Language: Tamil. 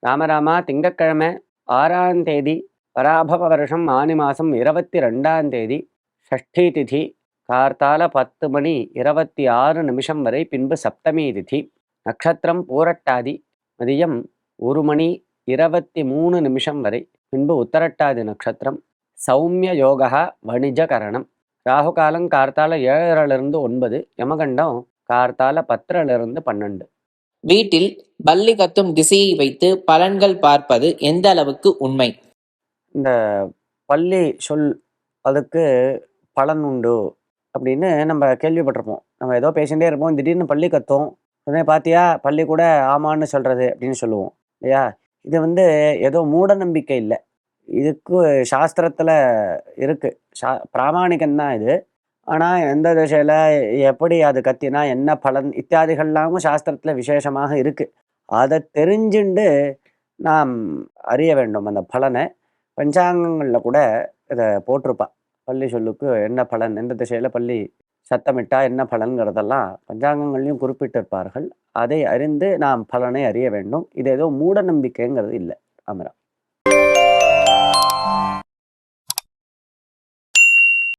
ராமராமா திங்கட்கிழமை 6ஆம் தேதி பராபவ வருஷம் ஆனி மாதம் 22ஆம் தேதி ஷஷ்டி திதி கார்த்தால 10 மணி 26 நிமிஷம் வரை, பின்பு சப்தமி திதி. நட்சத்திரம் பூரட்டாதி, மதியம் 1 மணி 23 நிமிஷம் வரை, பின்பு உத்தரட்டாதி நட்சத்திரம். சௌமிய யோகா வணிஜகரணம். ராகு காலம் கார்த்தால 7:30 9, யமகண்டம் கார்த்தால 10:30 12. வீட்டில் பல்லி கத்தும் திசையை வைத்து பலன்கள் பார்ப்பது எந்த அளவுக்கு உண்மை? இந்த பள்ளி சொல் அதுக்கு பலன் உண்டு அப்படின்னு நம்ம கேள்விப்பட்டிருப்போம். நம்ம ஏதோ பேசிகிட்டே இருப்போம், திடீர்னு பள்ளி கத்தும், உடனே பார்த்தியா பள்ளி கூட ஆமான்னு சொல்கிறது அப்படின்னு சொல்லுவோம் இல்லையா? இது ஏதோ மூட நம்பிக்கை இல்லை, இதுக்கு சாஸ்திரத்தில் இருக்குது. பிராமணிகம்தான் இது. ஆனால் எந்த திசையில் எப்படி அது கத்தினா என்ன பலன் இத்தியாதிகள்லாமும் சாஸ்திரத்தில் விசேஷமாக இருக்குது. அதை தெரிஞ்சுண்டு நாம் அறிய வேண்டும் அந்த பலனை. பஞ்சாங்கங்களில் கூட இதை போட்டிருப்பா. பள்ளி சொல்லுக்கு என்ன பலன், எந்த திசையில் பள்ளி சத்தமிட்டா என்ன பலன்கிறதெல்லாம் பஞ்சாங்கங்கள்லையும் குறிப்பிட்டிருப்பார்கள். அதை அறிந்து நாம் பலனை அறிய வேண்டும். இது ஏதோ மூட நம்பிக்கைங்கிறது இல்லை. ஆமரா.